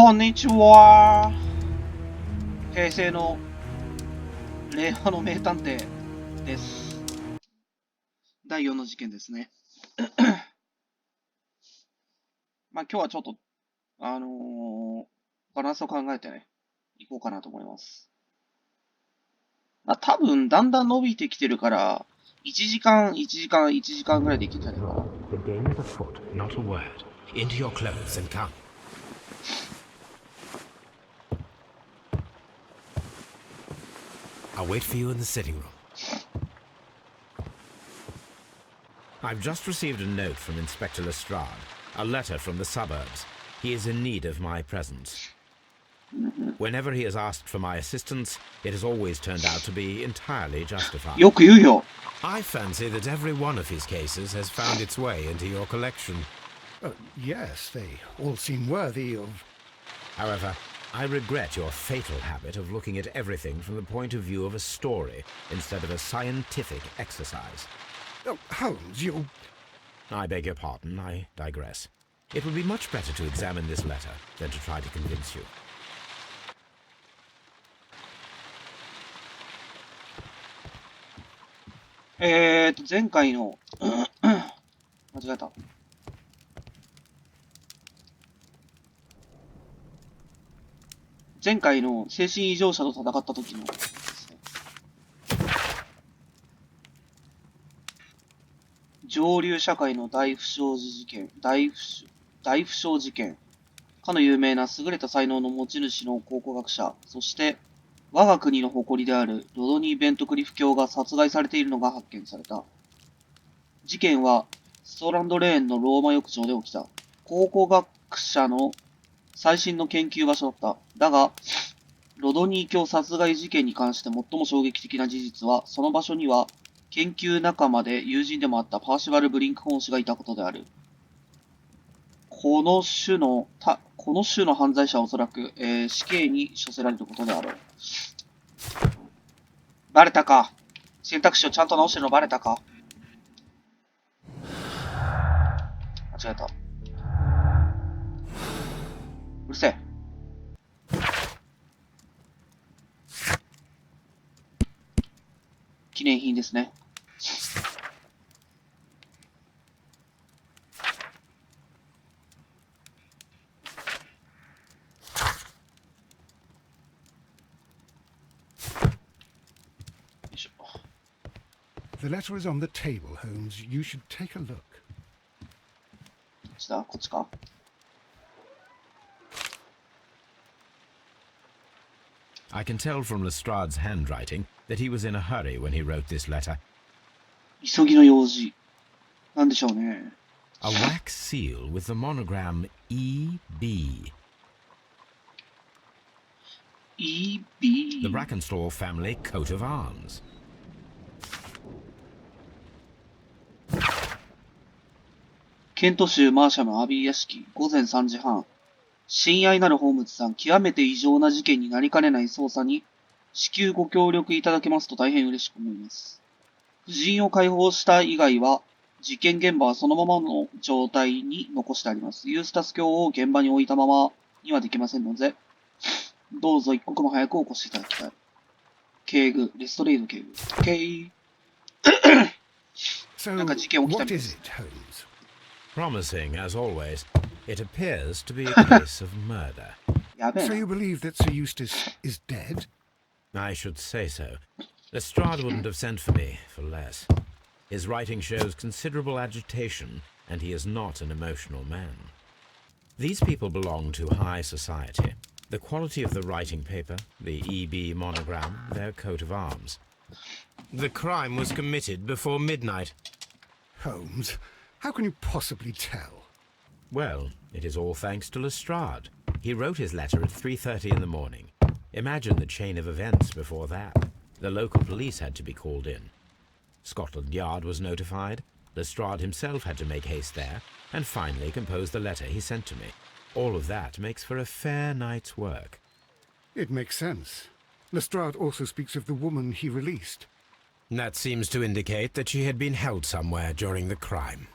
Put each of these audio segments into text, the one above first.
こんにちは。平成の令和の名探偵です。第4の事件ですね。まあ今日はちょっと、バランスを考えてね、いこうかなと思います。まあ多分だんだん伸びてきてるから、1時間ぐらいでいけたらいいかな。The game is afoot, not a word. Into your clothes and come. I'll wait for you in the sitting room. I've just received a note from Inspector Lestrade, a letter from the suburbs. He is in need of my presence. Whenever he has asked for my assistance, it has always turned out to be entirely justified. よく言うよ。 I fancy that every one of his cases has found its way into your collection. Yes, they all seem worthy of... However, I regret your fatal habit of looking at everything from the point of view of a story instead of a scientific exercise. Oh, Holmes, you... I beg your pardon, I digress. It would be much better to examine this letter than to try to convince you. 前回の間違えた。前回の精神異常者と戦った時のですね。上流社会の大不祥事件、大不祥事件。かの有名な優れた才能の持ち主の考古学者、そして我が国の誇りであるロドニー・ベントクリフ卿が殺害されているのが発見された。事件はストランドレーンのローマ浴場で起きた。考古学者の最新の研究場所だった。だが、ロドニー卿殺害事件に関して最も衝撃的な事実は、その場所には研究仲間で友人でもあったパーシバル・ブリンクホーン氏がいたことである。この種の犯罪者はおそらく、死刑に処せられることであろう。バレたか。選択肢をちゃんと直してるのバレたか。間違えた。うるせえ。記念品ですね。The letter is on the table, Holmes. You should take a look. こっちか。I can tell from Lestrade's handwriting that he was in a hurry when he wrote this letter. 急ぎの用事。なんでしょうね。A wax seal with the monogram E.B. E.B. The Brackenstall family coat of arms. ケント州マーシャムアビー屋敷、午前3時半。親愛なるホームズさん、極めて異常な事件になりかねない捜査に、至急ご協力いただけますと大変嬉しく思います。夫人を解放した以外は、事件現場はそのままの状態に残してあります。ユースタス卿を現場に置いたままにはできませんので、どうぞ一刻も早くお越しいただきたい。警具、レストレード警具。なんか事件起きたみたいです。Promising, as always, it appears to be a case of murder. So you believe that Sir Eustace is dead? I should say so. Lestrade wouldn't have sent for me for less. His writing shows considerable agitation, and he is not an emotional man. These people belong to high society. The quality of the writing paper, the E.B. monogram, their coat of arms. The crime was committed before midnight. Holmes, how can you possibly tell? Well, it is all thanks to Lestrade. He wrote his letter at 3:30 in the morning. Imagine the chain of events before that. The local police had to be called in. Scotland Yard was notified. Lestrade himself had to make haste there, and finally compose the letter he sent to me. All of that makes for a fair night's work. It makes sense. Lestrade also speaks of the woman he released. That seems to indicate that she had been held somewhere during the crime.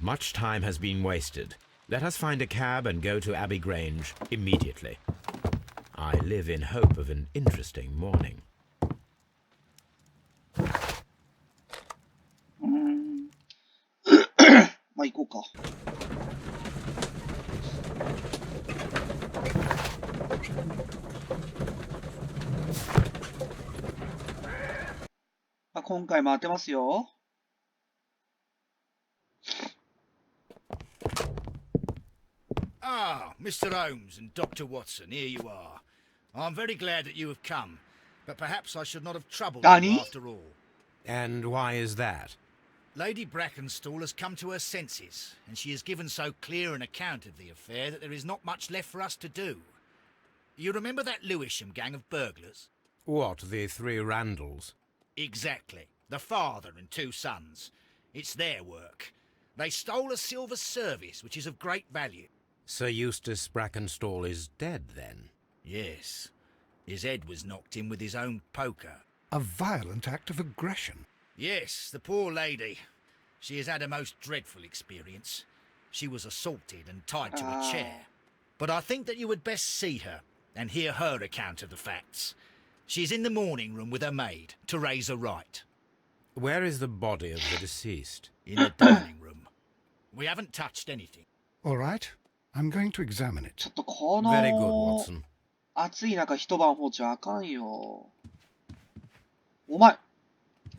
Much time has been wasted. Let us find a cab and go to Abbey Grange immediately. I live in hope of an interesting morning. まあ行こうか。まあ、今回も当てますよ。Ah, Mr. Holmes and Dr. Watson, here you are. I'm very glad that you have come, but perhaps I should not have troubled you after all. And why is that? Lady Brackenstall has come to her senses, and she has given so clear an account of the affair that there is not much left for us to do. You remember that Lewisham gang of burglars? What, the three Randalls? Exactly. The father and two sons. It's their work. They stole a silver service, which is of great value. Sir Eustace Brackenstall is dead, then? Yes. His head was knocked in with his own poker. A violent act of aggression. Yes, the poor lady. She has had a most dreadful experience. She was assaulted and tied to a chair. But I think that you would best see her and hear her account of the facts. She's in the morning room with her maid to raise her right. Where is the body of the deceased? In the dining room. We haven't touched anything. All right. I'm going to examine it. ちょっとこ Very good, の Watson. 暑い中一晩放置はあかんよ。お前、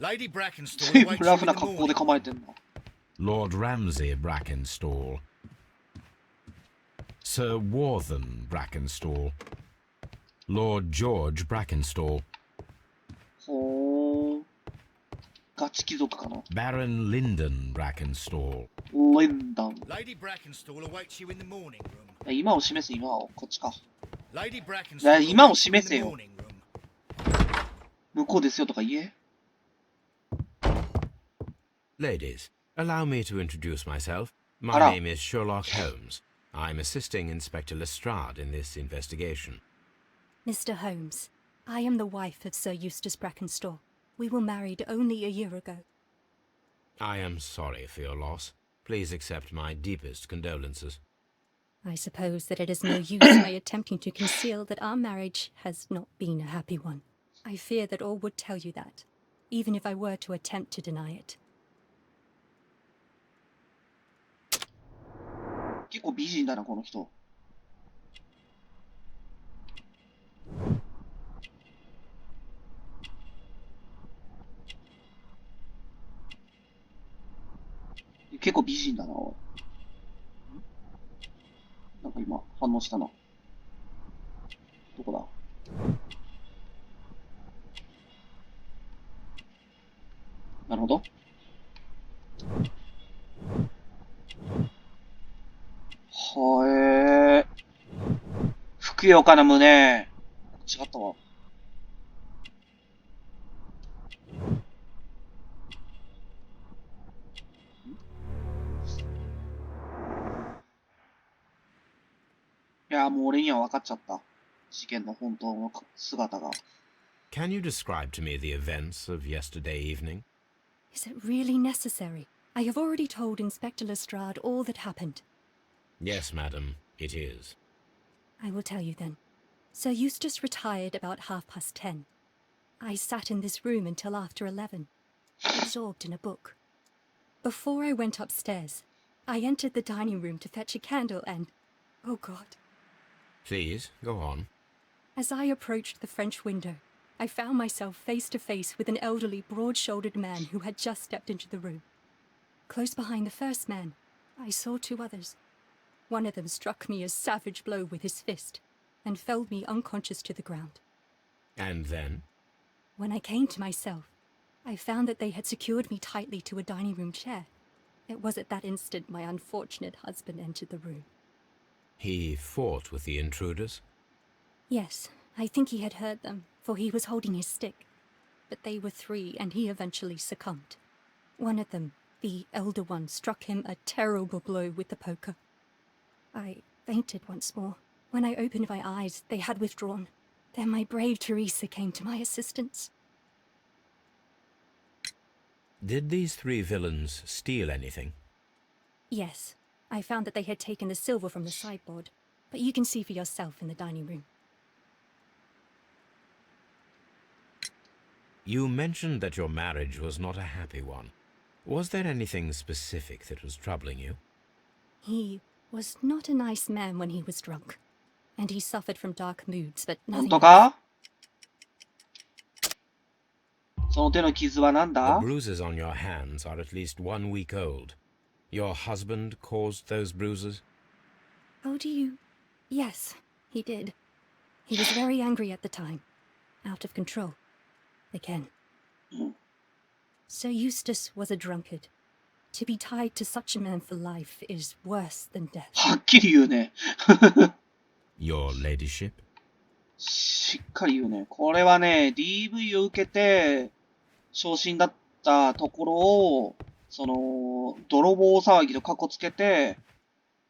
Lady Brackenstall 随 awaits 分 you ラ in フな the 格好で morning 構え room. てんな。Lord Ramsay Brackenstall. Sir Warthen Brackenstall. Lord George Brackenstall. ほー。ガチ貴族かな。 Baron Lyndon Brackenstall. レンダン。 Lady Brackenstall awaits you in the morning room. 今を示す今を。こっちか。 Lady Brackenstall 今を awaits you in 示 the せよ。 morning room. 向こうですよとか言え。Ladies, allow me to introduce myself. My Hello. name is Sherlock Holmes. I'm assisting Inspector Lestrade in this investigation. Mr. Holmes, I am the wife of Sir Eustace Brackenstall. We were married only a year ago. I am sorry for your loss. Please accept my deepest condolences. I suppose that it is no use my attempting to conceal that our marriage has not been a happy one. I fear that all would tell you that, even if I were to attempt to deny it. 結構美人だな、この人。結構美人だな、おい。なんか今、反応したな。どこだ？なるほど。はえー。ふくよかな胸。違ったわ。いや、もう俺には分かっちゃった。事件の本当の姿が。Can you describe to me the events of yesterday evening? Is it really necessary? I have already told Inspector Lestrade all that happened. Yes, madam, it is. I will tell you then. Sir Eustace retired about 10:30. I sat in this room until after 11, absorbed in a book. Before I went upstairs, I entered the dining room to fetch a candle and... oh God. Please, go on. As I approached the French window, I found myself face to face with an elderly, broad-shouldered man who had just stepped into the room. Close behind the first man, I saw two others. One of them struck me a savage blow with his fist and felled me unconscious to the ground. And then? When I came to myself, I found that they had secured me tightly to a dining room chair. It was at that instant my unfortunate husband entered the room. He fought with the intruders? Yes, I think he had heard them, for he was holding his stick. But they were three, and he eventually succumbed. One of them, the elder one, struck him a terrible blow with the poker. I fainted once more. When I opened my eyes, they had withdrawn. Then my brave Teresa came to my assistance. Did these three villains steal anything? Yes, I found that they had taken the silver from the sideboard, but you can see for yourself in the dining room. You mentioned that your marriage was not a happy one. Was there anything specific that was troubling you? He was not a nice man when he was drunk, and he suffered from dark moods, but 本 nothing 当 else. か？その手の傷はなんだ？ The bruises on your hands are at least 1 week old. Your husband caused those bruises? Oh, do you? Yes, he did. He was very angry at the time. Out of control. Again. Sir Eustace was a drunkard. To be tied to such a man for life is worse than death. はっきり言うね。 Your ladyship? しっかり言うね。これはね、DV を受けて、昇進だったところを、泥棒騒ぎとかこつけて、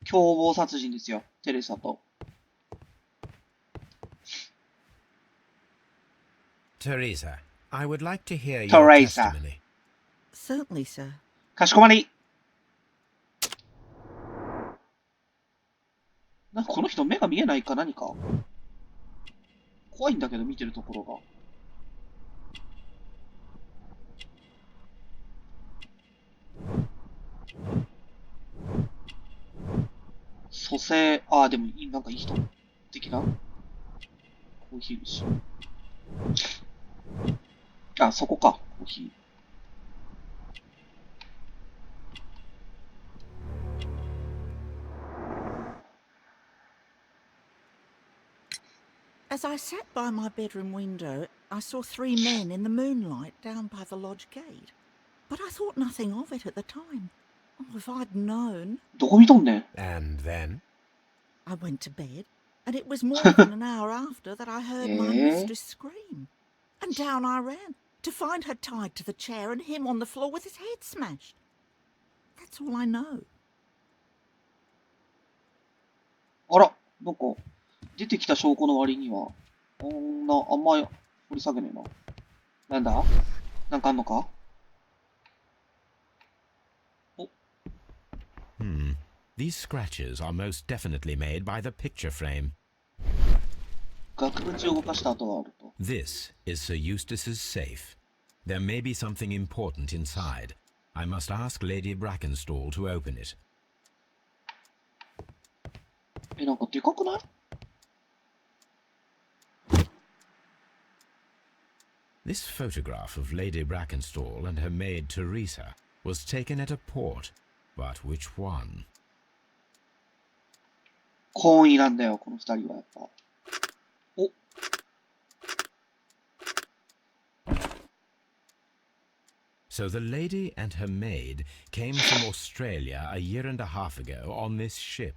共謀殺人ですよ。テレサと。Teresa, I would like to hear your Teresa. testimony. Certainly, sir. かしこまり。なんかこの人目が見えないか何か怖いんだけど見てるところが。蘇生、ああ、でもなんかいい人的なコーヒー牛。あ、そこか、コーヒー。As I sat by my bedroom window, I saw 3 men in the moonlight down by the lodge gate. But I thought nothing of it at the time. Oh, if I'd known. どこ見とんねん。 And then? I went to bed, and it was more than an hour after that I heard my mistress scream. And down I ran, to find her tied to the chair and him on the floor with his head smashed. That's all I know. あら、なんか、出てきた証拠の割には、あんま掘り下げねえな。なんだ？なんかあんのか？ These scratches are most definitely made by the picture frame. 額縁を動かした跡があると。 This is Sir Eustace's safe. There may be something important inside. I must ask Lady Brackenstall to open it. なんかでかくない？ This photograph of Lady Brackenstall and her maid Teresa was taken at a port. But which one? 懇意なんだよ、この二人はやっぱ。お。So the lady and her maid came from Australia a year and a half ago on this ship.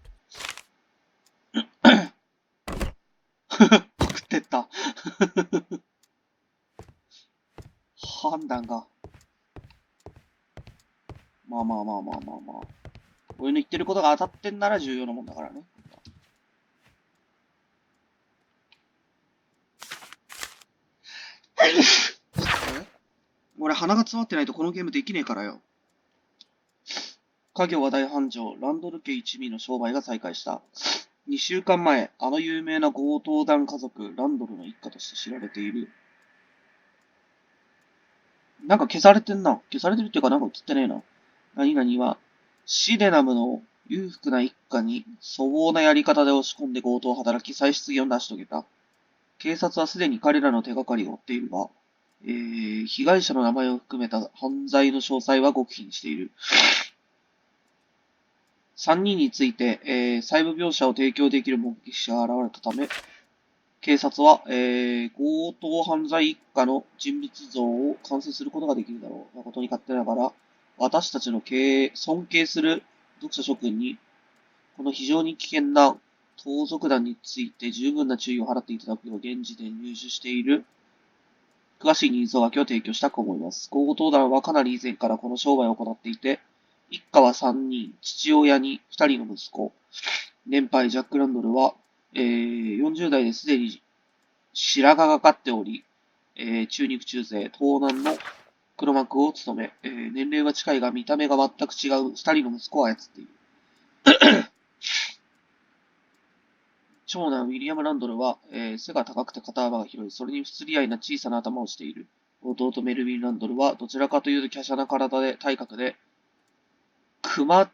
食ってった。判断が。まあ。俺の言ってることが当たってんなら重要なもんだからね。俺鼻が詰まってないとこのゲームできねえからよ。家業は大繁盛、ランドル家一味の商売が再開した。2週間前、あの有名な強盗団家族、ランドルの一家として知られている。なんか消されてんな。消されてるっていうかなんか映ってねえな。何々は、シデナムの裕福な一家に粗暴なやり方で押し込んで強盗を働き、再出現を成し遂げた。警察はすでに彼らの手がかりを追っているが、被害者の名前を含めた犯罪の詳細は極秘にしている。3人について、細部描写を提供できる目撃者が現れたため、警察は、強盗犯罪一家の人物像を完成することができるだろう。誠に勝手ながら、私たちの尊敬する読者諸君に、この非常に危険な盗賊団について十分な注意を払っていただくよう現時点入手している詳しい人相分けを提供したく思います。強盗団はかなり以前からこの商売を行っていて、一家は3人、父親に2人の息子。年配ジャック・ランドルは、40代ですでに白髪がかっており、中肉中背、東南の黒幕を務め、年齢は近いが見た目が全く違う2人の息子を操っている。長男ウィリアム・ランドルは、背が高くて肩幅が広い、それに不釣り合いな小さな頭をしている。弟メルビン・ランドルは、どちらかというと華奢な体で、体格で、熊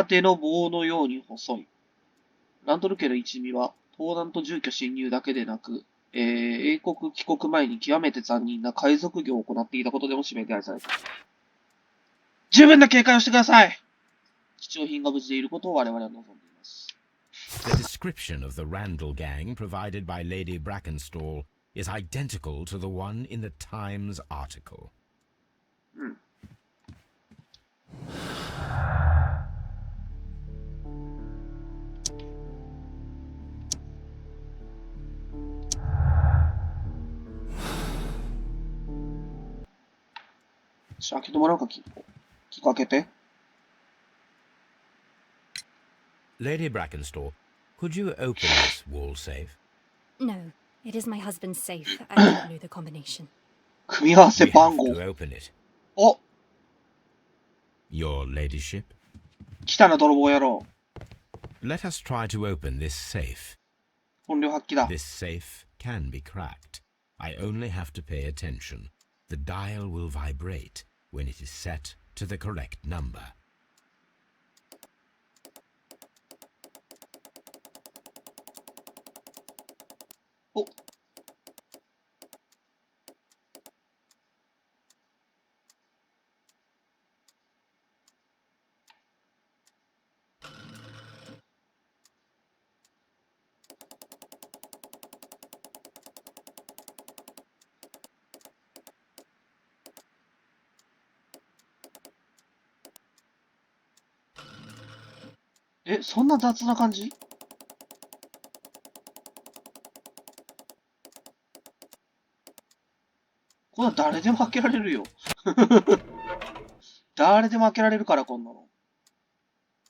手の棒のように細い。ランドル家の一味は、盗難と住居侵入だけでなく、英国帰国前に極めて残忍な海賊業を行っていたことでも指名手配された。十分な警戒をしてください。貴重品が無事でいることを我々は望んでいます。The description of the Randall gang provided by Lady Brackenstall is identical to the one in the Times article. うん。開けてもらうか、聞かけて。Lady Brackenstall, could you open this wall safe? No, it is my husband's safe. I don't know the combination. 組み合わせ We 番 have 号。 to open it. お、 Your ladyship? 来たな、泥棒野郎。 Let us try to open this safe. 本領発揮だ。 This safe can be cracked. I only have to pay attention. The dial will vibrate when it is set to the correct number. お、そんな雑な感じ？こんな誰でも開けられるよ。誰でも開けられるから、こんなの。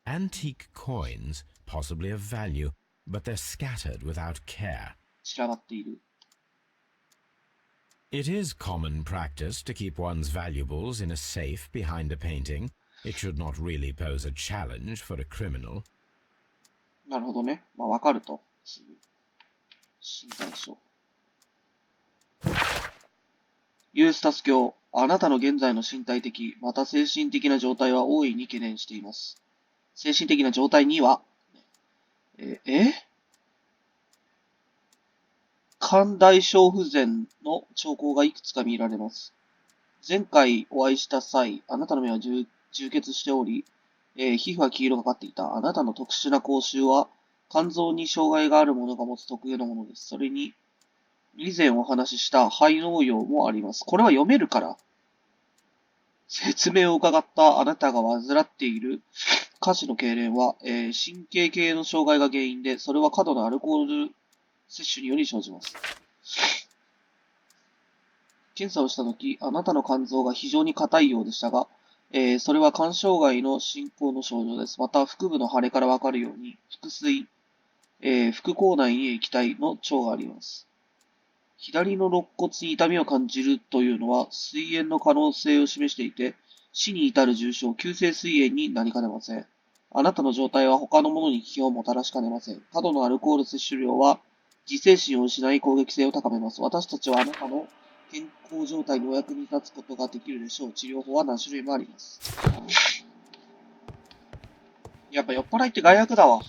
Antique coins, possibly of value, but they're scattered without care. 散らばっている。It is common practice to keep one's valuables in a safe behind a painting. It should not really pose a challenge for a criminal. なるほどね。まあ、わかると。身体書。ユースタス教、あなたの現在の身体的、また精神的な状態は大いに懸念しています。精神的な状態には、肝大小不全の兆候がいくつか見られます。前回お会いした際、あなたの目は充血しており、皮膚は黄色がかっていた。あなたの特殊な口臭は、肝臓に障害がある者が持つ特有のものです。それに、以前お話しした肺農用もあります。これは読めるから。説明を伺ったあなたが患っている下肢の痙攣は、神経系の障害が原因で、それは過度なアルコール摂取により生じます。検査をしたとき、あなたの肝臓が非常に硬いようでしたが、それは肝障害の進行の症状です。また、腹部の腫れからわかるように、腹水、腹腔内に液体の腸があります。左の肋骨に痛みを感じるというのは、膵炎の可能性を示していて、死に至る重症、急性膵炎になりかねません。あなたの状態は他の者に危険をもたらしかねません。過度のアルコール摂取量は、自制心を失い攻撃性を高めます。私たちはあなたの健康状態にお役に立つことができるでしょう。治療法は何種類もあります。やっぱ酔っ払いって害悪だわ。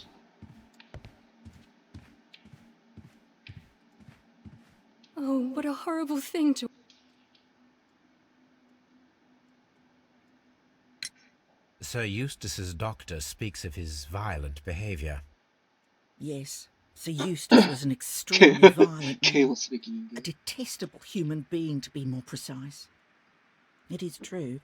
Oh, what a horrible thing to. Sir Eustace's doctor speaks of his violent behavior. Yes, Sir Eustace was an extremely violent 刑 man. をすべき人 A 間。 detestable human being, to be more precise. It is true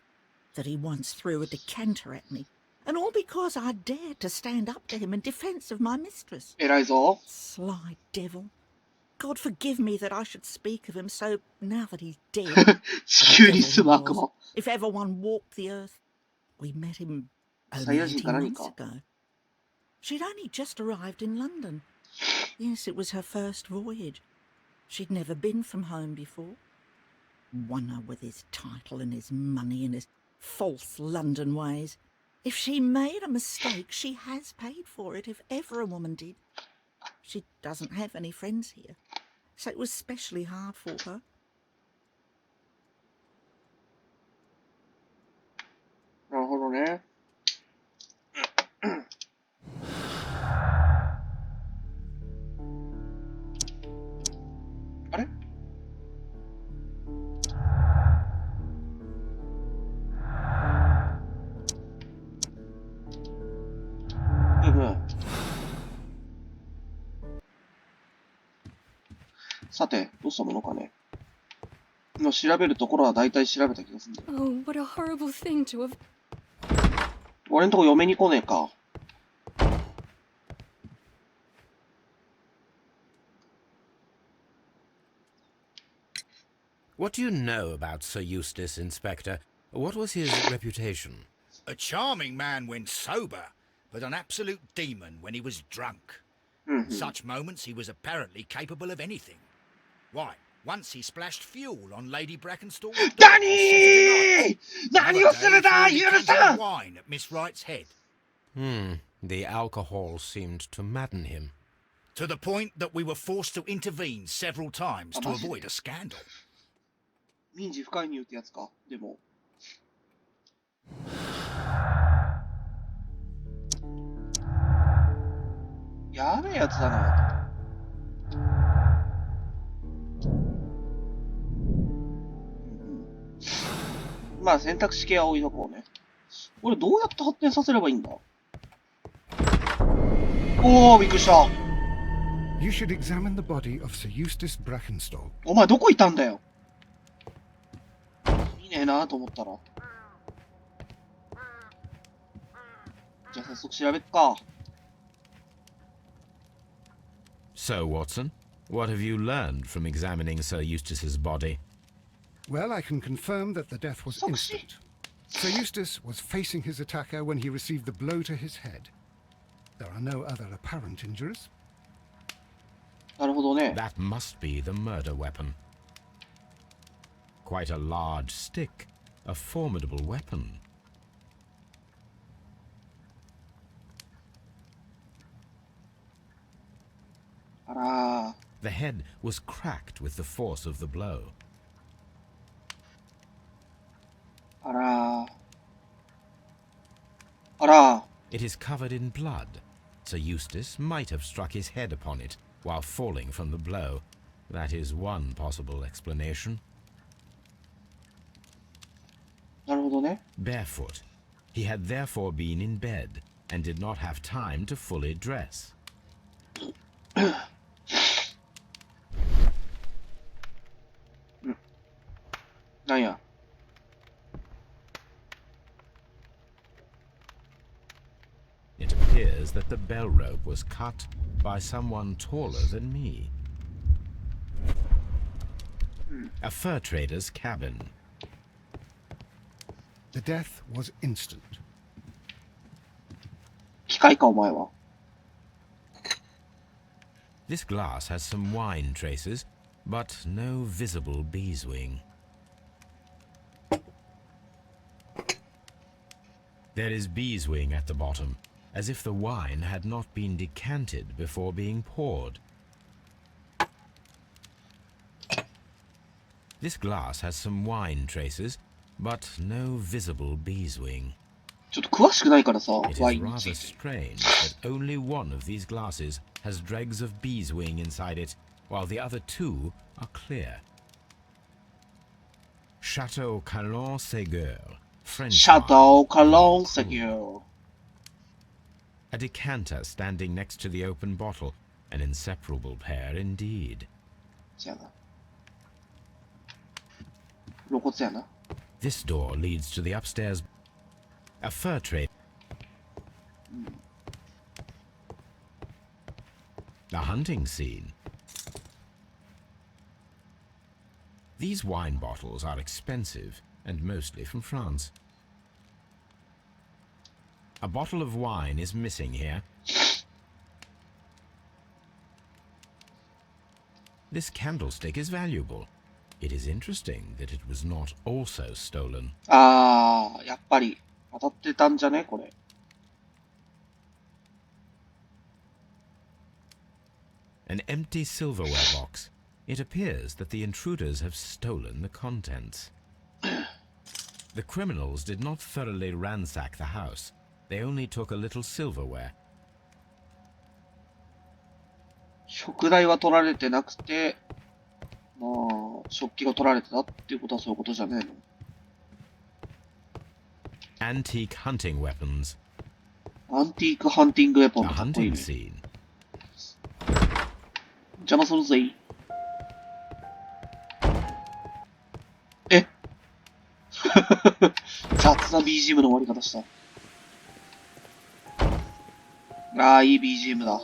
that he once threw a decanter at me, and all because I dared to stand up to him in defence of my mistress. 偉いぞ。 Sly devil. God forgive me that I should speak of him so now that he's dead. 地球に住む悪魔。 If ever one walked the earth, we met him only サイヤ人 18 か何 months か。 ago. She'd only just arrived in London. Yes, it was her first voyage. She'd never been from home before. Wonder with his title and his money and his false London ways. If she made a mistake, she has paid for it if ever a woman did. She doesn't have any friends here, so it was especially hard for her. なるほどね。あれさて、どうしたものかね。今調べるところは大体調べた気がするんだよ。Oh, what a horrible thing to have. 俺んとこ嫁に来ねえか。What do you know about Sir Eustace, Inspector? What was his reputation? A charming man when sober, but an absolute demon when he was drunk. Such moments he was apparently capable of anything. Why, once he splashed fuel on Lady Brackenstall's door. 何をするだ許さん wine at Miss Wright's head. The alcohol seemed to madden him. To the point that we were forced to intervene several times to avoid a scandal. 民事不介入ってやつか。でも。やべえやつだな。まあ選択肢系は置いとこうね。俺どうやって発展させればいいんだ。おお、びっくりした。You should examine the body of Sir Eustace Brackenstall. お前どこいたんだよ。いねえなと思ったら。じゃあ早速調べっか。So, Watson, what have you learned from examining Sir Eustace's body? Well, I can confirm that the death was instant. Sir Eustace was facing his attacker when he received the blow to his head. There are no other apparent injuries. なるほどね。 That must be the murder weapon. Quite a large stick, a formidable weapon. あら The head was cracked with the force of the blow. あらあら It is covered in blood. Sir Eustace might have struck his head upon it while falling from the blow. That is one possible explanation. なるほどね。 Barefoot. He had therefore been in bed and did not have time to fully dress. なんや。It appears that the bell rope was cut by someone taller than me. A fur trader's cabin. The death was instant. 機械かお前は。 This glass has some wine traces, but no visible beeswing. There is beeswing at the bottom, as if the wine had not been decanted before being poured. This glass has some wine traces, but no visible beeswing. ちょっと詳しくないからさ、 It ワイ is ンにつ rather いて。 strange that only one of these glasses has dregs of beeswing inside it, while the other two are clear. Chateau Calon-Ségur, French. シャドウカロンセギュー。 A decanter standing next to the open bottle, an inseparable pair indeed. じゃあな。露骨やな。 This door leads to the upstairs. A fur trade. A hunting scene. These wine bottles are expensive and mostly from France. A bottle of wine is missing here. This candlestick is valuable. It is interesting that it was not also stolen. あー、やっぱり。当たってたんじゃねこれ。An empty silverware box. It appears that the intruders have stolen the contents. The criminals did not thoroughly ransack the house. They only took a little silverware. 食材は取られてなくて、まあ、食器が取られてたっていうことはそういうことじゃねえの。Antique hunting weapons. アンティークハンティングウェポ A ンかっこいい hunting ね。scene. 邪魔するぜ。え雑な BGM の終わり方した。ああ、いい BGM だ。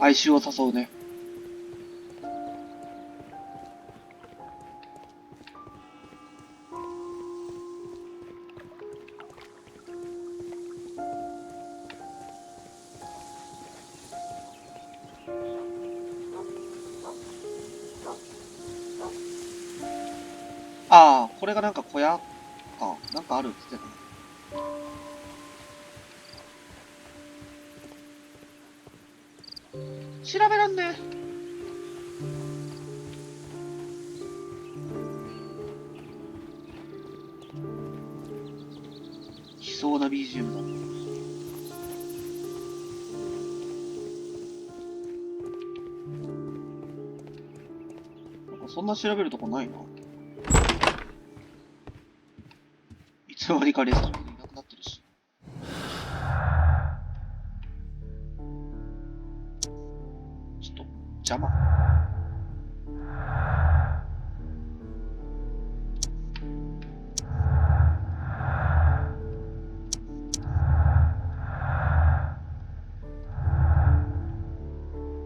哀愁を誘うね。ああ、これがなんか小屋か。なんかあるって言ってたね。調べらんねえ。悲壮な BGM だ。なんかそんな調べるとこないな。いつの間にかレストランにいなくなってるし。ちょっと邪魔。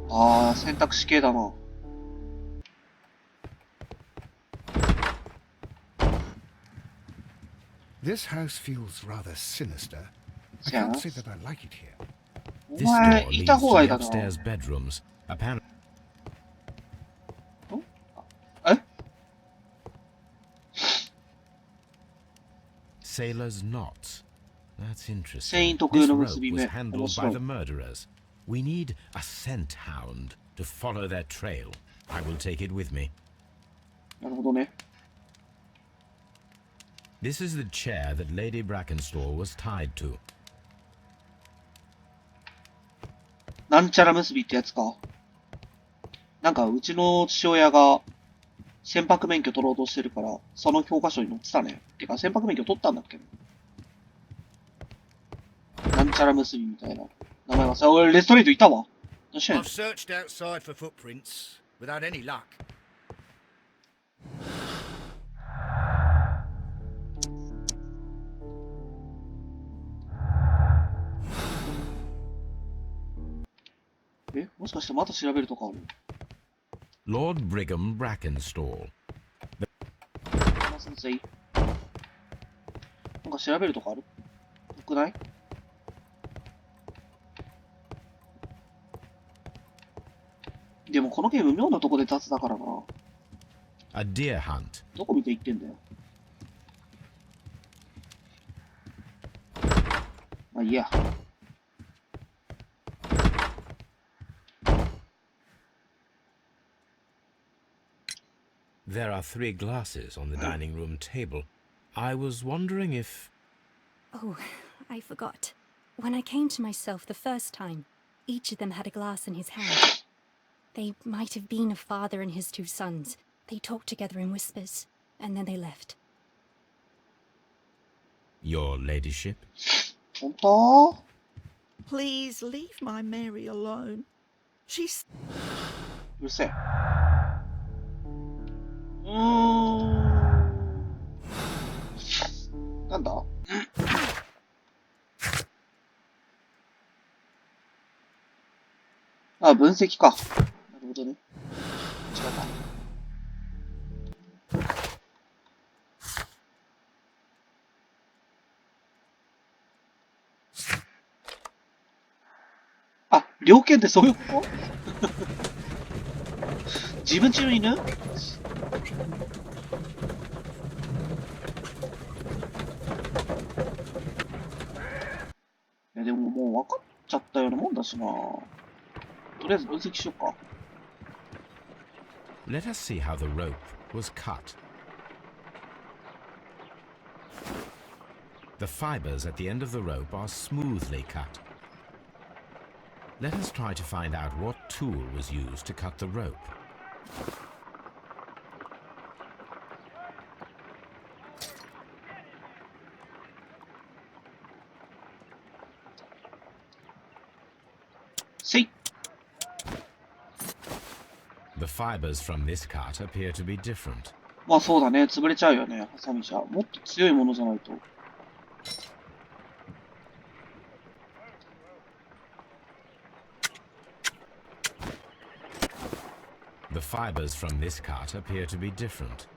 ああ、選択肢系だな。This house feels rather sinister. I せやな。 can't say that I like it here. お This 前 door い leads た to 方がいい the だな。 upstairs bedrooms. Apparently, え sailor's knots. That's 船員 interesting. 特有 This の rope 結び目。 was 面 handled 白 by い the。murderers. We need a scent hound to follow their trail. I will take it with me. なるほどね。 This is the chair that Lady Brackenstall was tied to. なんちゃら結びってやつか。なんかうちの父親が船舶免許取ろうとしてるから、その教科書に載ってたね。てか船舶免許取ったんだっけ。なんちゃら結びみたいな名前はさ、俺レストレートいたわ。どうしてん I've の searched outside for footprints without any luck. え、もしかしてまた調べるとかある Lord Brigham Brackenstall. 先生。なんか調べるとかあるよくないでもこのゲーム妙なとこで雑だからな。 A deer hunt. どこ見て言ってんだよ。まあいいや。There are 3 glasses on the dining room table. I was wondering if... Oh, I forgot. When I came to myself the first time, each of them had a glass in his hand. They might have been a father and his 2 sons. They talked together in whispers, and then they left. Your ladyship? 本当 Please leave my Mary alone. She's うるせえ。なんだあ、分析か。なるほどね。違った。あ、猟犬ってそういうこと自分ちの犬もう分かっちゃったようなもんだしな。とりあえず分析しようか。Let us see how the rope was cut. The fibers at the end of the rope are smoothly cut. Let us try to find out what tool was used to cut the rope. See? The fibers from this cut appear to be different. まあそうだね。潰れちゃうよね。ハサミじゃ。もっと強いものじゃないと。The fibers from this cut appear to be different.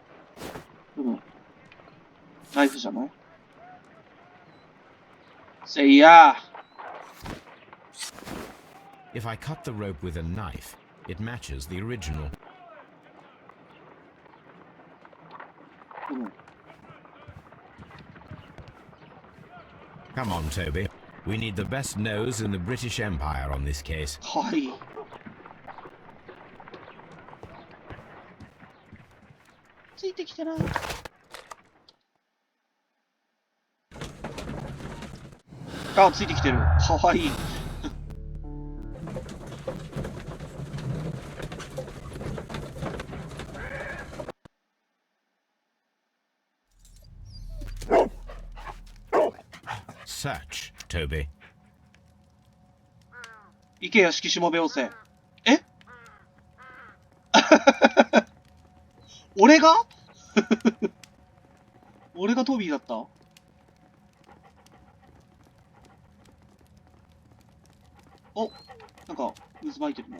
ナイフじゃない？せいや。If I cut the rope with a knife, it matches the original. Come on, Toby. We need the best nose in the British Empire on this case. はい。ついてきてな。あ、ついてきてる。かわいい。Search, Toby. 行け屋敷しもべよせ。え俺が俺がトビーだった？お、なんか渦巻いてるな。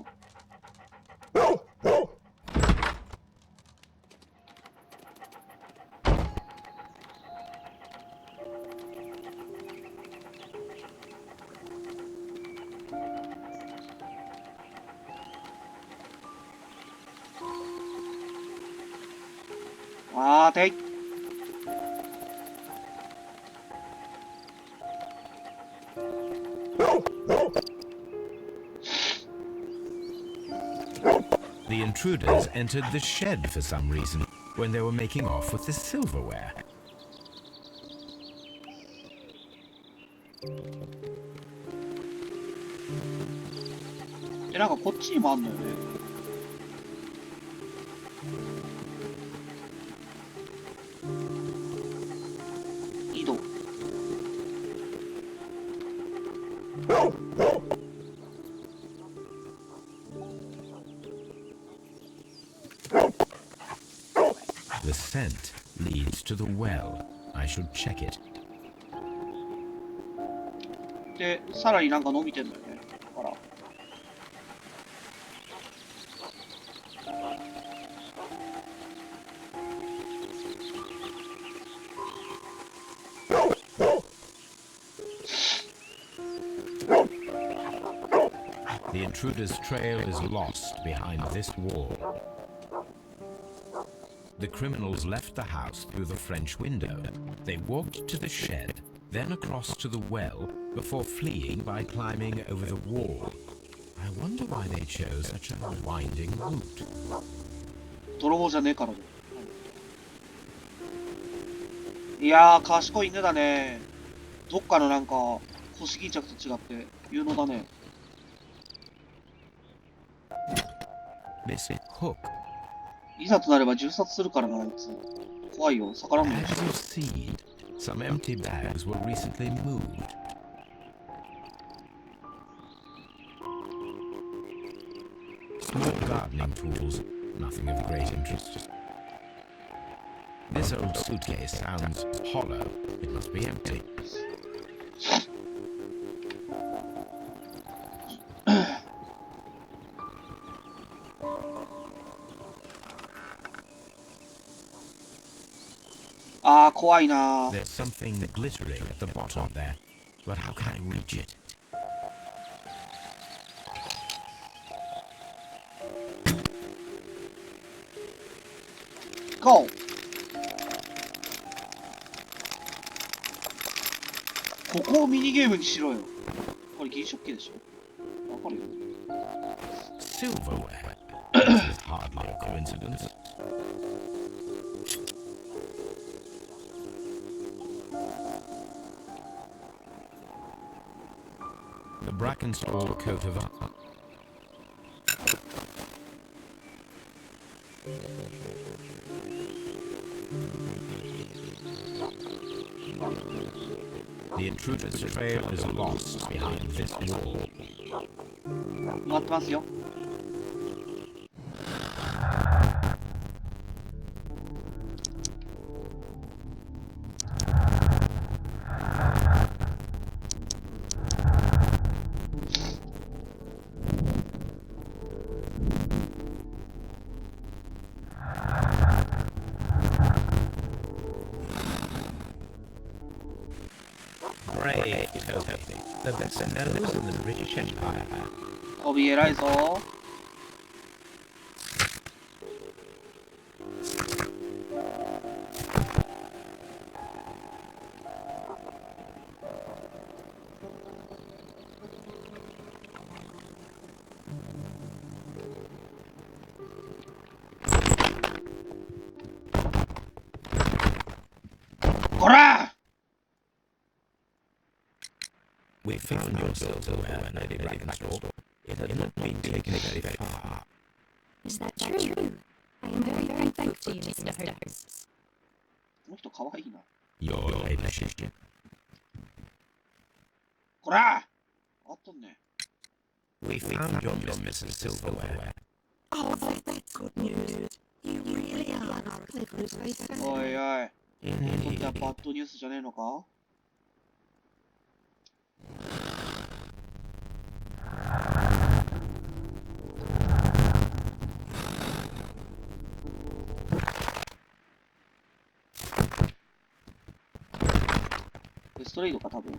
あーてい。The intruders entered the shed for some reason when they were making off with the silverware. なんかこっちにもあんのよね。井戸。The scent leads to the well. I should check it. で、さらになんか伸びてんだよね。ほら。The intruder's trail is lost behind this wall. The criminals left the house through the French window. They walked to the shed, then across to the well, before fleeing by climbing over the wall. I wonder why they chose such a winding route. 泥棒じゃねえからだ。いやー、賢い犬だね。どっかのなんか、腰巾着と違って有能だね。This hook. いざとなれば銃殺するからな、あいつ。怖いよ、逆らうのよ。 Bags of seed. Some empty bags were recently moved. Small gardening tools. Nothing of great interest. This old suitcase sounds hollow. It must be empty. Ah, 怖いな。 There's something glittering at the bottom there, but how can I reach it? Go! ここをミニゲームにしろよ。れ銀食器でしょ。わかるよ。Silverware. This is hardly a coincidence. The Brackenstall coat of arms. The intruder's trail is lost behind this wall. 待ってますよ。Brave Toby, the best nose in the British Empire. トビ偉いぞ。こら We found your silverware, Lady Brackenstall. It had not been taken very far. Is that true? I am very, very thankful to you, Mr. Holmes. この人かわいいな。 Your ladyship. こらあっとんね。 We found your Mrs. Silverware. Oh, that's good news. You really are as clever as they say. おいおい。こっちは Indeed. バッドニュースじゃねえのか。レストレイドか多分。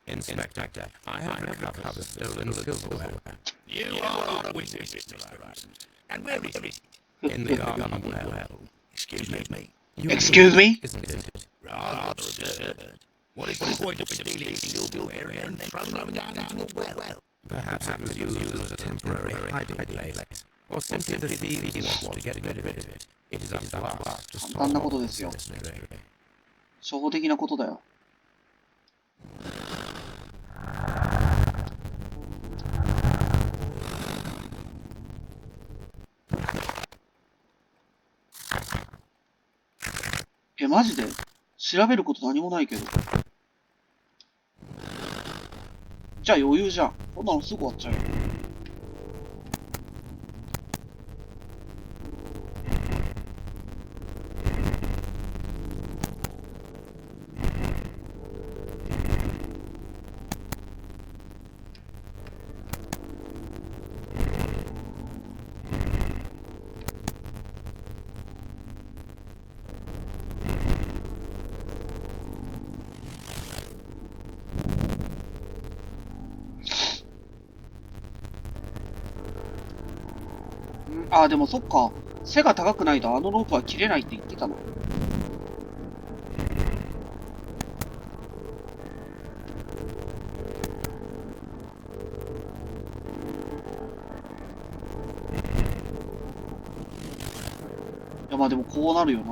Inspector, I have recovered stolen silverware. You are a witness, Mr. Holmes. And where is it? In the garden well. Excuse me. Excuse me? Isn't it? Rather absurd. What is the point of stealing silverware and then throwing it down into a well? Perhaps it was used as a temporary hiding place. Or simply the thieves want to get rid of it. It is up to us to 簡単な solve ことですよ。 this mystery. 初歩的なことだよ。マジで調べること何もないけど。じゃあ余裕じゃん。こんなのすぐ終わっちゃうよ。ああ、でもそっか。背が高くないとあのロープは切れないって言ってたの。いや、まあでもこうなるよな。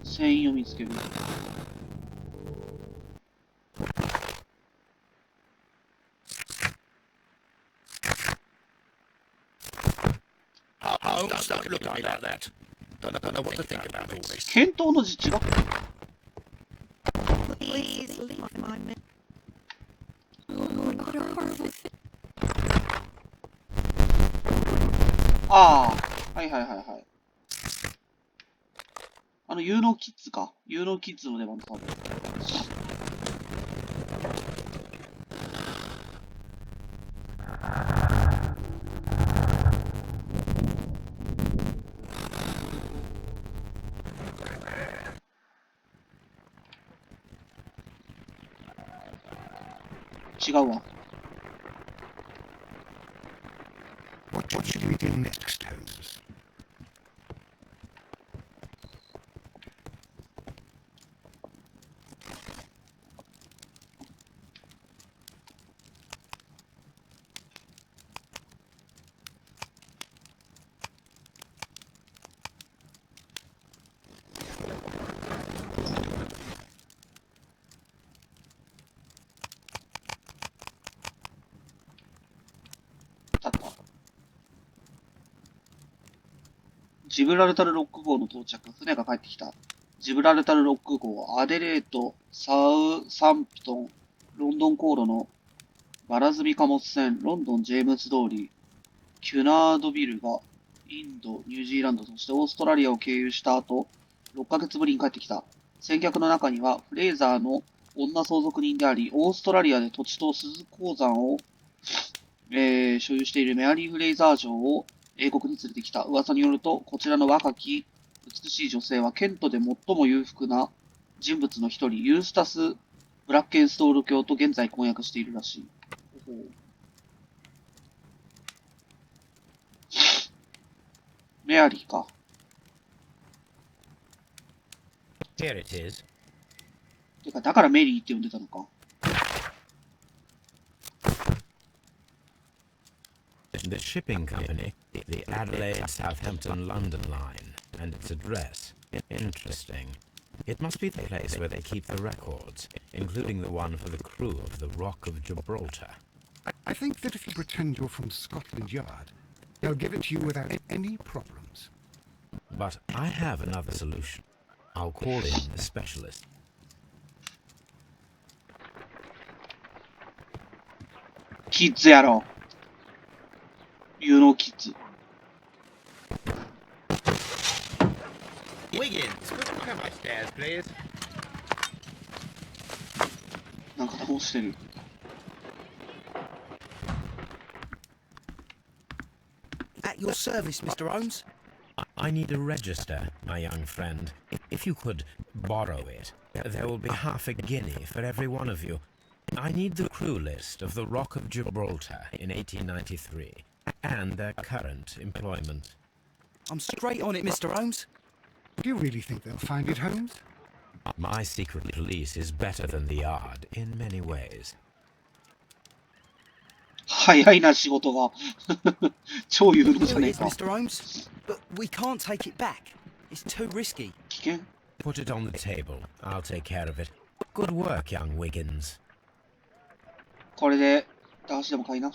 繊維を見つける。Holmes, don't look at me like that. Don't know what to think about all this. 検討の実地が Please leave my men. What a horrible thing. ああ、はいはいはいはい。有能キッズか。有能キッズの出番だ、多分。違うわ。What should we do next, Holmes? ジブラルタルロック号の到着。船が帰ってきた。ジブラルタルロック号、アデレート、サウサンプトン、ロンドン航路のバラ積み貨物船、ロンドン・ジェームズ通り、キュナードビルがインド、ニュージーランド、そしてオーストラリアを経由した後、6ヶ月ぶりに帰ってきた。先客の中には、フレーザーの女相続人であり、オーストラリアで土地と鈴鉱山を、所有しているメアリー・フレイザー城を英国に連れてきた。噂によると、こちらの若き、美しい女性はケントで最も裕福な人物の一人、ユースタス・ブラッケンストール卿と現在婚約しているらしい。メアリーか。Here it is. てか、だからメリーって呼んでたのか。The shipping company, the Adelaide Southampton London line, and its address. Interesting. It must be the place where they keep the records, including the one for the crew of the Rock of Gibraltar. I think that if you pretend you're from Scotland Yard, they'll give it to you without any problems. But I have another solution. I'll call in the specialist. キッズやろ。有能キッズ。Wiggins, could you come upstairs, please? なんか倒してる。At your service, Mr. Holmes. I need a register, my young friend. If you could borrow it, there will be half a guinea for every one of you. I need the crew list of the Rock of Gibraltar in 1893 and their current employment. I'm straight on it, Mr. Holmes. Do you really think they'll find it, Holmes? My secret police is better than the Yard in many ways. 早いな、仕事が。超有能じゃ Here ね it え is, か。 Mr. Holmes. But we can't take it back. It's too risky. 危険 Put it on the table. I'll take care of it. Good work, young Wiggins. これで、駄菓子でも買いな。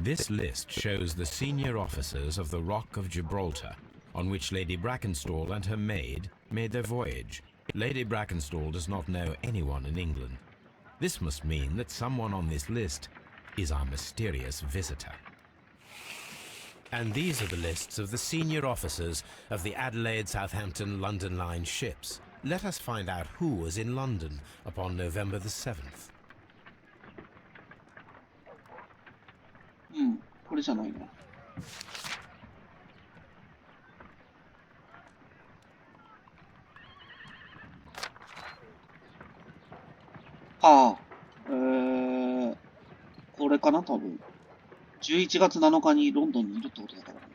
This list shows the senior officers of the Rock of Gibraltar, on which Lady Brackenstall and her maid made their voyage. Lady Brackenstall does not know anyone in England. This must mean that someone on this list is our mysterious visitor. And these are the lists of the senior officers of the Adelaide, Southampton, London Line ships. Let us find out who was in London upon November the 7th. うん、これじゃないの。ああ、これかな、多分。11月7日にロンドンにいるってことだからね。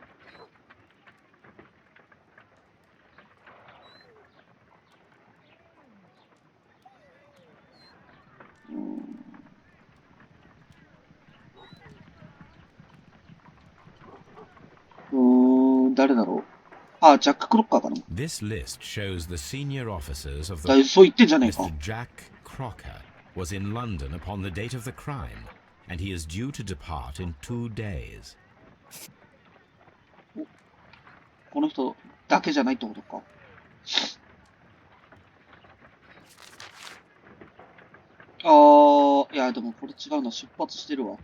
誰だろう。あ、ジャック・クロッカーかな。 This list shows the senior officers of だ the そう言ってんじゃねえか。 Mr. Jack Crocker was in London upon the date of the crime, and he is due to depart in 2 days. この人だけじゃないってことか。いや、でもこれ違うな。出発してるわ。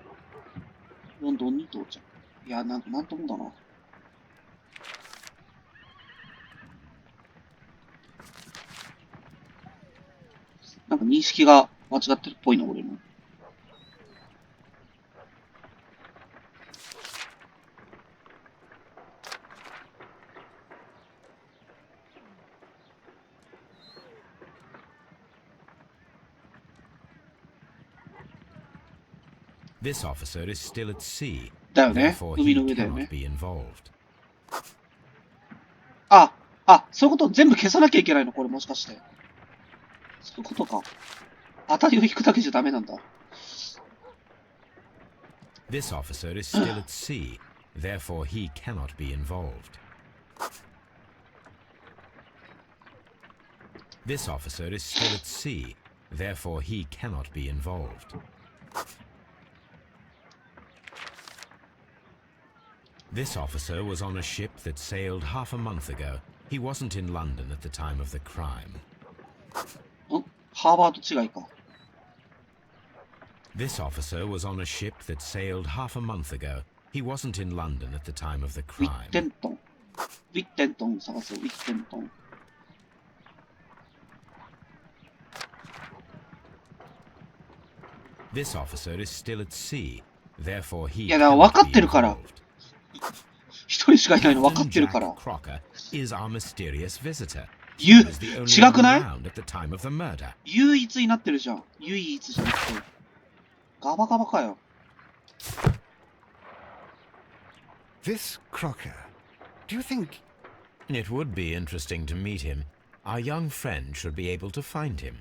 ロンドンに到着。いや、なんともだな。なんか認識が間違ってるっぽいな、俺も。This officer is still at sea, だよね。 therefore 海 he の上だよ cannot ね。be involved. そういうこと全部消さなきゃいけないのこれもしかして。そういうことか。当たりを引くだけじゃダメなんだ。This officer is still at sea, therefore he cannot be involved. This officer is still at sea, therefore he cannot be involved. This officer was on a ship that sailed half a month ago. He wasn't in London at the time of the crime. ハーバード違いか。This officer was on a ship that sailed half a month ago. He wasn't in London at the time of the ウィッ crime. テントン。ウィッテントン探そう、ウィッテントン。This officer is still at sea. Therefore he いや、だから分かってるから。 involved. 一人しかいないの分かってる Jack から。 Crocker is our mysterious visitor. ゆ、 He was the only 違く one ない around at the time of the murder. 唯一になってるじゃん。唯一じゃなくて。ガバガバかよ。This Crocker. Do you think... It would be interesting to meet him. Our young friend should be able to find him.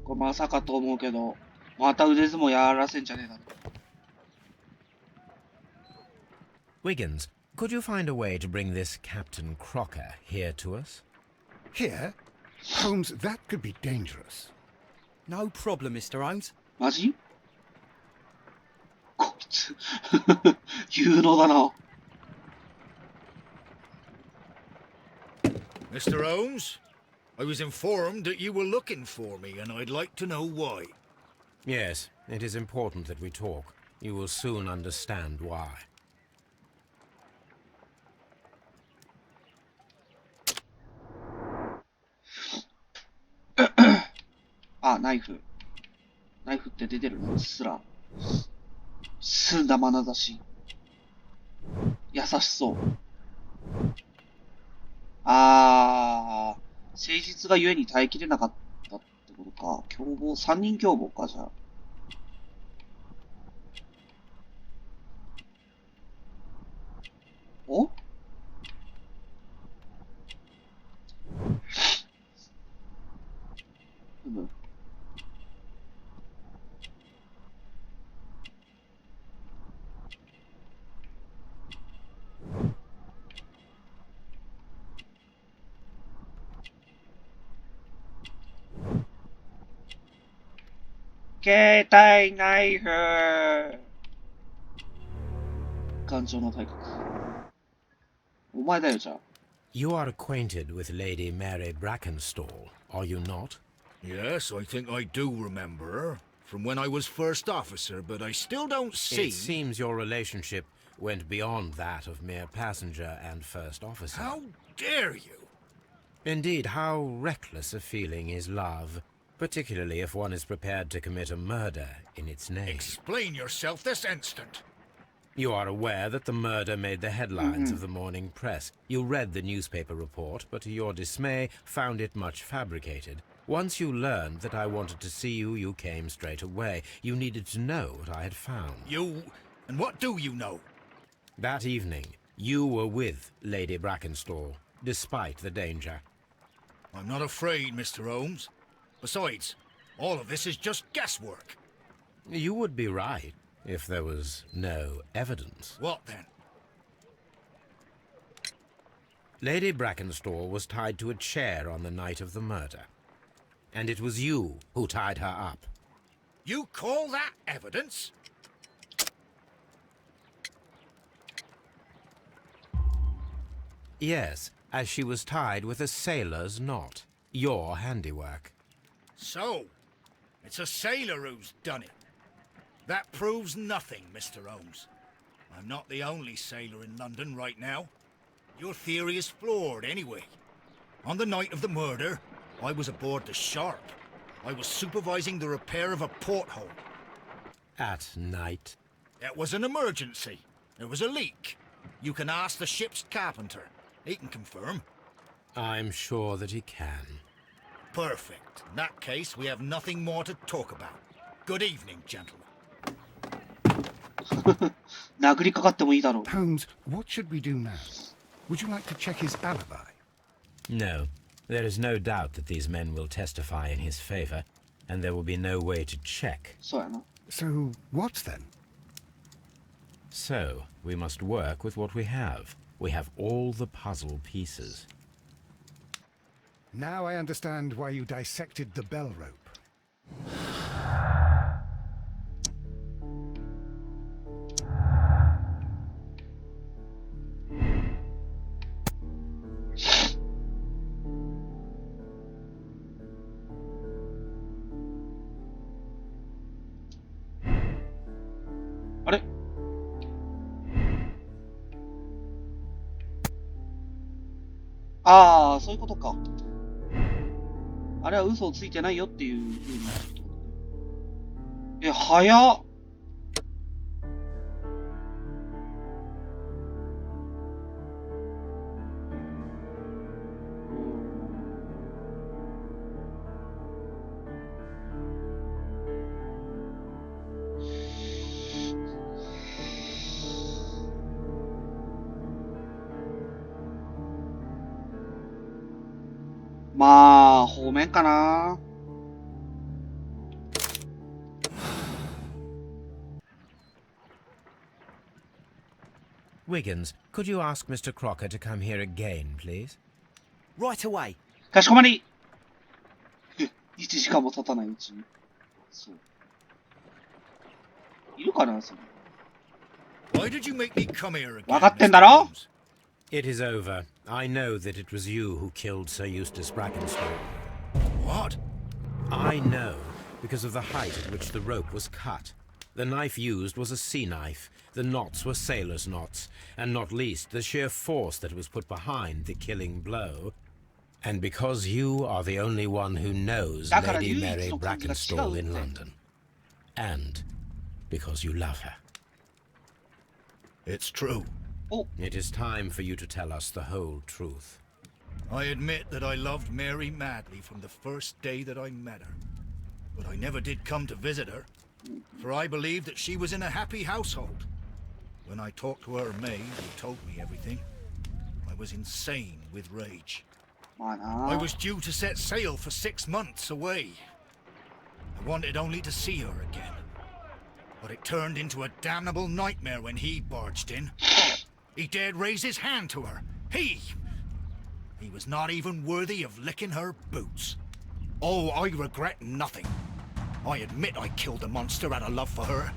これまさかと思うけど、また腕相撲やらせんじゃねえだろ。Wiggins, could you find a way to bring this Captain Crocker here to us? Here? Holmes, that could be dangerous. No problem, Mr. Holmes. マジこいつ、有能だな。Mr. Holmes, I was informed that you were looking for me, and I'd like to know why. Yes, it is important that we talk. You will soon understand why. あ、ナイフ。ナイフって出てるのうっすら。澄んだ眼差し。優しそう。誠実がゆえに耐えきれなかったってことか。共謀、三人共謀か、じゃあ。お携帯ナイフ頑丈な体格。お前だよ、じゃあ。You are acquainted with Lady Mary Brackenstall, are you not? Yes, I think I do remember her. From when I was first officer, but I still don't see... It seems your relationship went beyond that of mere passenger and first officer. How dare you? Indeed, how reckless a feeling is love, particularly if one is prepared to commit a murder in its name. Explain yourself this instant. You are aware that the murder made the headlines of the morning press. You read the newspaper report, but to your dismay, found it much fabricated. Once you learned that I wanted to see you, you came straight away. You needed to know what I had found. You... And what do you know? That evening, you were with Lady Brackenstall, despite the danger. I'm not afraid, Mr. Holmes. Besides, all of this is just guesswork. You would be right if there was no evidence. What then? Lady Brackenstall was tied to a chair on the night of the murder. And it was you who tied her up. You call that evidence? Yes, as she was tied with a sailor's knot. Your handiwork. So, it's a sailor who's done it. That proves nothing, Mr. Holmes. I'm not the only sailor in London right now. Your theory is flawed anyway. On the night of the murder, I was aboard the Sharp. I was supervising the repair of a porthole. At night? It was an emergency. There was a leak. You can ask the ship's carpenter. He can confirm. I'm sure that he can. Perfect. In that case, we have nothing more to talk about. Good evening, gentlemen. 殴りかかってもいいだろう。 Holmes, what should we do now? Would you like to check his alibi? No. There is no doubt that these men will testify in his favor, and there will be no way to check. そうやな。 So, what then? So, we must work with what we have. We have all the puzzle pieces. Now I understand why you dissected the bell rope. Ah, そういうことか。あれは嘘をついてないよっていう風になってるってことね。早っ。まあ、方面かな。Wiggins, could you ask Mr. Crocker to come here again, please? Right away. かしこまり。1時間も経たないうちに。そう。いるかな、それ。Why did you make me come here again? 分かってんだろ? It is over. I know that it was you who killed Sir Eustace Brackenstall. What? I know, because of the height at which the rope was cut. The knife used was a sea knife. The knots were sailor's knots, and not least the sheer force that was put behind the killing blow. And because you are the only one who knows Lady Mary Brackenstall in London. And because you love her. It's true. It is time for you to tell us the whole truth. I admit that I loved Mary madly from the first day that I met her. But I never did come to visit her, for I believed that she was in a happy household. When I talked to her maid, who told me everything, I was insane with rage. I was due to set sail for 6 months away. I wanted only to see her again. But it turned into a damnable nightmare when he barged in. He dared raise his hand to her. He was not even worthy of licking her boots. Oh, I regret nothing. I admit I killed the monster out of love for her.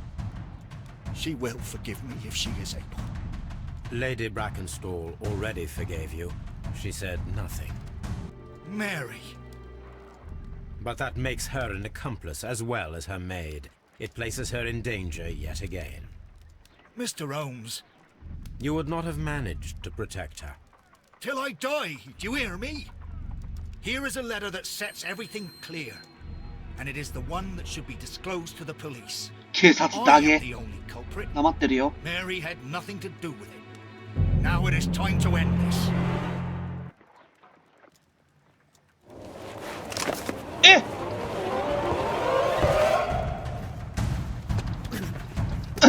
She will forgive me if she is able. Lady Brackenstall already forgave you. She said nothing. Mary. But that makes her an accomplice as well as her maid. It places her in danger yet again. Mr. Holmes. You would not have managed to protect her. Till I die, do you hear me? Here is a letter that sets everything clear. And it is the one that should be disclosed to the police. 警察だ I け am the only culprit. 黙ってるよ。 Mary had nothing to do with it. Now it is time to end this.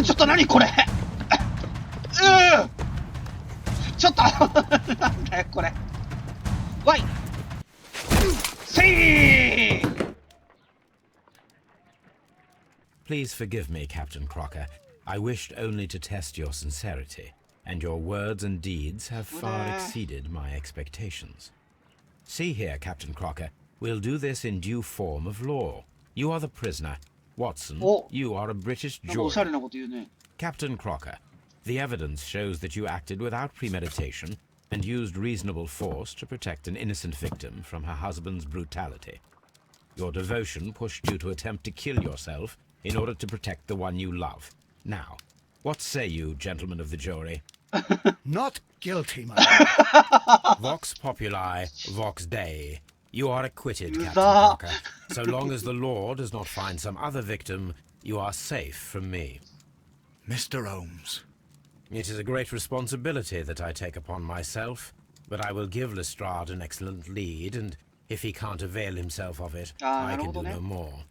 ちょっと何これちょっとなんだよこれわいせい Please forgive me, Captain Crocker. I wished only to test your sincerity, and your words and deeds have far exceeded my expectations. See here, Captain Crocker, we'll do this in due form of law. You are the prisoner. Watson, you are a British なんかおし jury. ゃれなこと言うね。 Captain Crocker, the evidence shows that you acted without premeditation and used reasonable force to protect an innocent victim from her husband's brutality. Your devotion pushed you to attempt to kill yourself in order to protect the one you love. Now, what say you, gentlemen of the jury? Not guilty, my lord. Vox populi, vox dei. You are acquitted, Captain Uza. Crocker. So long as the law does not find some other victim, you are safe from me. Mr. Holmes. It is a great responsibility that I take upon myself, but I will give Lestrade an excellent lead, and if he can't avail himself of it, I can do no more.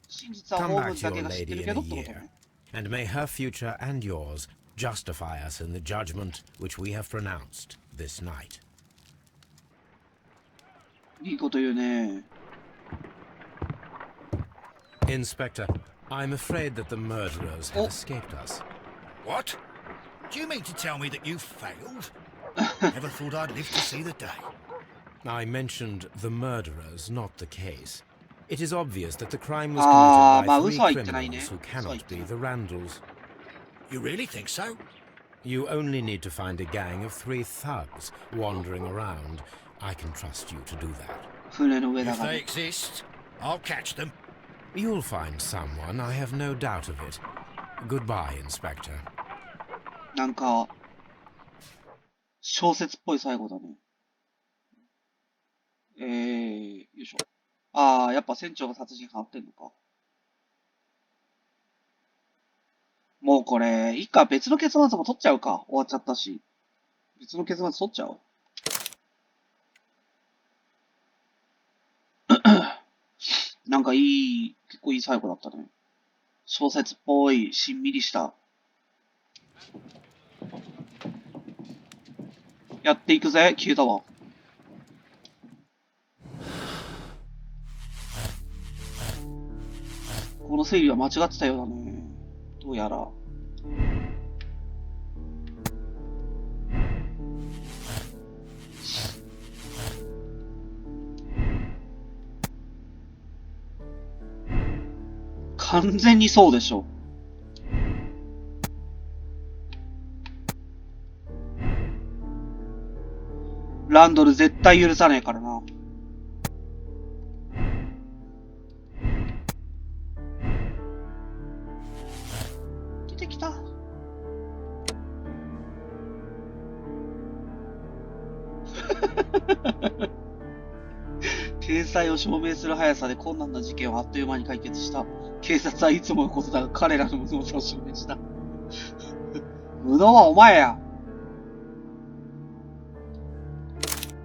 真実は Come ホー back ムズ to だけ your が知って lady る in け a どってこと year, ね。 and may her future and yours justify us in the judgment which we have pronounced this night. いいこと言うね。 Inspector, I'm afraid that the murderers have escaped us. What? Do you mean to tell me that you failed? Never thought I'd live to see the day. I mentioned the murderers, not the case. It is obvious that the crime was あー、まあ committed 嘘は by 言ってないね。 three criminals who 嘘は言っ cannot て be ない。 the Randalls. You really think so? You only need to find a gang of 3 thugs wandering around. I can trust you to do that. 船の上だ If から they。exist, I'll catch them. You'll find someone, I have no doubt of it. Goodbye, Inspector. なんか、小説っぽい最後だね。よいしょ。ああ、やっぱ船長が殺人犯あってんのか。もうこれ、いいか、別の結末も取っちゃうか。終わっちゃったし。別の結末取っちゃおう。なんか結構いい最後だったね。小説っぽい、しんみりした。やっていくぜ、消えたわ。この推理は間違ってたようだね。どうやら。完全にそうでしょ。ランドル絶対許さねえからな。出てきた。天才を証明する速さで困難な事件をあっという間に解決した。警察はいつものことだが彼らの無能さを証明した。無能はお前や。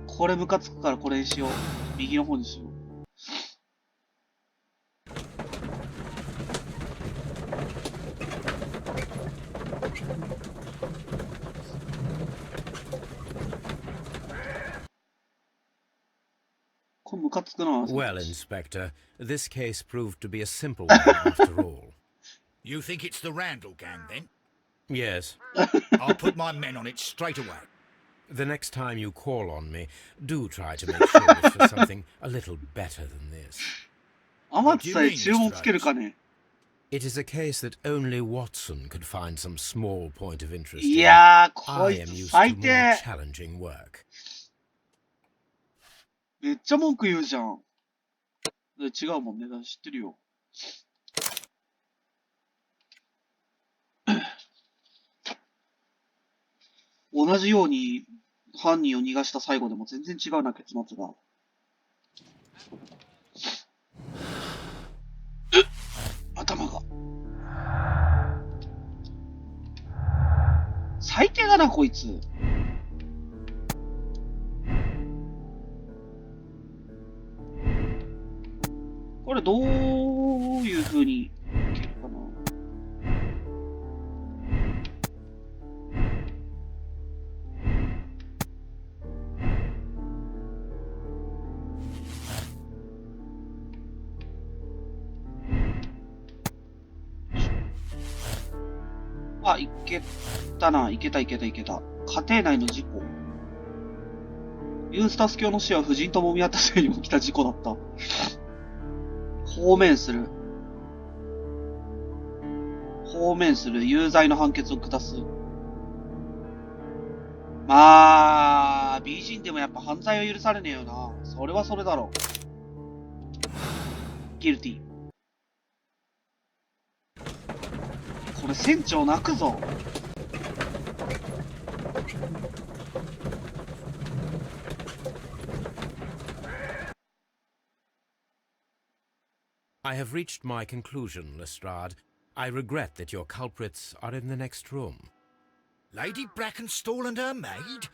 これムカつくからこれにしよう。右の方にしよう。これムカつくな。Well, Inspector, this case proved to be a simple one after all. You think it's the Randall gang, then? Yes. I'll put my men on it straight away. The next time you call on me, do try to make sure it's for something a little better than this. 天津さえ注文つけるかね。It is a case that only Watson could find some small point of interest い in. やー、こ I い am つ used 最 to more 低。 challenging work. めっちゃ文句言うじゃん。違うもんね。知ってるよ。同じように犯人を逃がした最後でも全然違うな、結末が。頭が。最低だな、こいつ。これどういう風にいけるかな。あ、いけたな。いけた。家庭内の事故。ユースタス教の死は夫人と揉み合ったせいに起きた事故だった。放免する。有罪の判決を下す。まあ、美人でもやっぱ犯罪は許されねえよな。それはそれだろ。ギルティ。これ船長泣くぞ。I have reached my conclusion, Lestrade. I regret that your culprits are in the next room. Lady Brackenstall and her maid?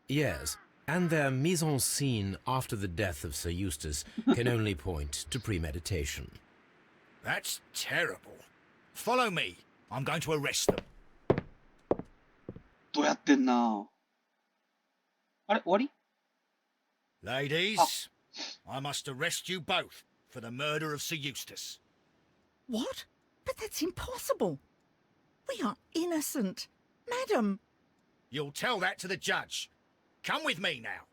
Yes, and their mise en scene after the death of Sir Eustace can only point to premeditation. That's terrible. Follow me. I'm going to arrest them. どうやってんな。あれ終わり？ Ladies, I must arrest you both for the murder of Sir Eustace. What? But that's impossible. We are innocent. Madam. You'll tell that to the judge. Come with me now.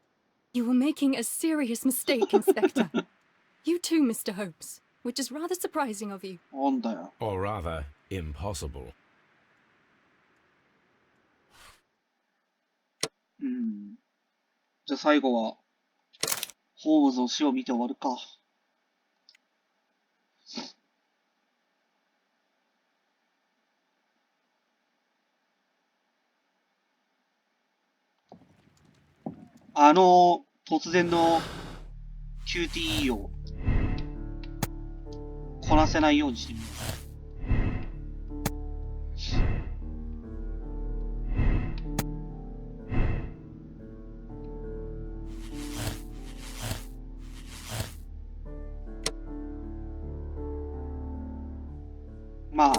You were making a serious mistake, Inspector. You too, Mr. Holmes, which is rather surprising of you. なんだよ。 Or rather, impossible. じゃあ最後は、ホームズの死を見て終わるか。突然の QTE をこなせないようにしてみる。まあ、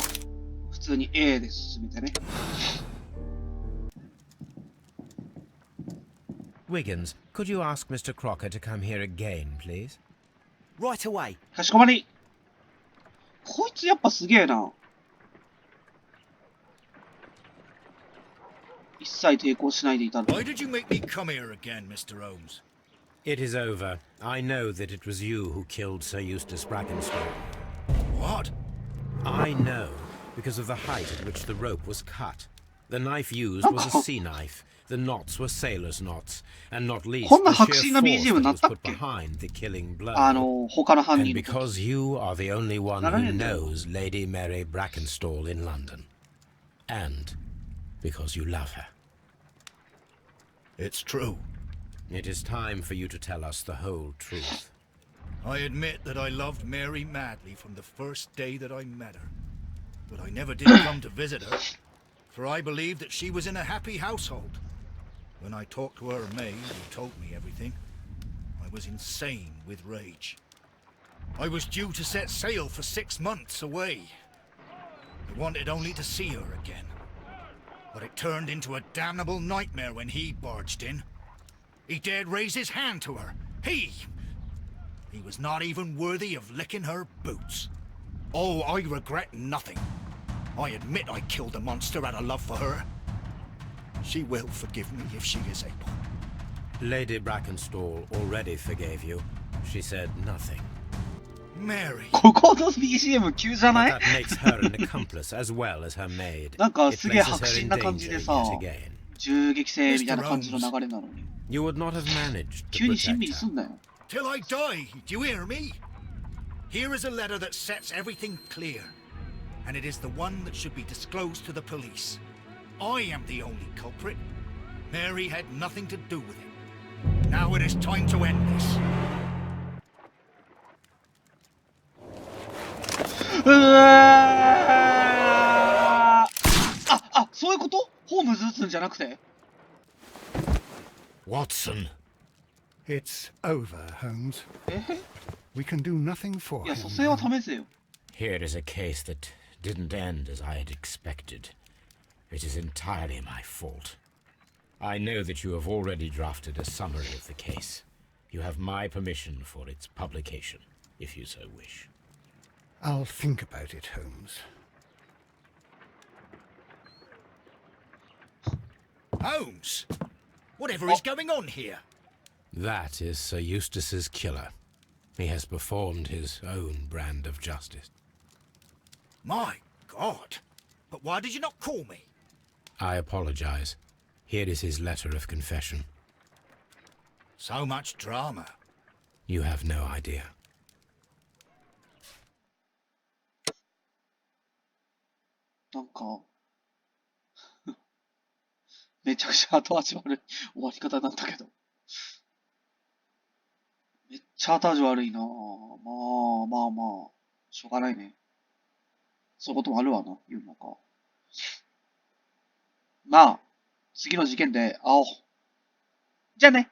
普通に A で進めてね。Wiggins, could you ask Mr. Crocker to come here again, please? Right away. かしこまり。こいつやっぱすげえな。一切抵抗しないでいたの。 Why did you make me come here again, Mr. Holmes? It is over. I know that it was you who killed Sir Eustace Brackenstall. What? I know, because of the height at which the rope was cut. The knife used was a sea knife. The knots were sailor's knots, and not leastこんな the 迫 sheer 真な force BGM に that なっ was たっ put け？ behind the killing blow. 他の犯 And 人の時。 because you are the only one 7 who 年だよ。 knows Lady Mary Brackenstall in London. And because you love her. It's true. It is time for you to tell us the whole truth. I admit that I loved Mary madly from the first day that I met her. But I never did come to visit her, for I believed that she was in a happy household. When I talked to her maid, who told me everything, I was insane with rage. I was due to set sail for 6 months away. I wanted only to see her again. But it turned into a damnable nightmare when he barged in. He dared raise his hand to her. He was not even worthy of licking her boots. Oh, I regret nothing. I admit I killed the monster out of love for her. She will forgive me if she is able. Lady Brackenstall already forgave you. She said nothing. Mary. ここの BGM 急じゃな But い？ that makes her an accomplice as well as her maid. なんか It すげえ places 迫 her 真 in な感じ danger でさ、 yet again. 銃撃戦みたいな感じの流れなのに。 You would not have managed to 急にしんみ protect りす her. んなよ。 Till I die. Do you hear me? Here is a letter that sets everything clear. And it is the one that should be disclosed to the police. I am the only culprit. Mary had nothing to do with it. Now it is time to end this. うわあ、そういうこと？ホームズ撃つんじゃなくて？ Watson. It's over, Holmes. え We can do nothing for いや、 him 蘇生は now. 試せよ。 Here is a case that didn't end as I had expected. It is entirely my fault. I know that you have already drafted a summary of the case. You have my permission for its publication, if you so wish. I'll think about it, Holmes. Holmes! Whatever is going on here? That is Sir Eustace's killer. He has performed his own brand of justice. My God! But why did you not call me? I apologize. Here is his letter of confession. So much drama. You have no idea. なんか、めちゃくちゃ後味悪い終わり方になったけど。めっちゃ後味悪いなぁ。まあまあまあ、しょうがないね。そういうこともあるわな、言うのか。まあ、次の事件で会おう。じゃあね。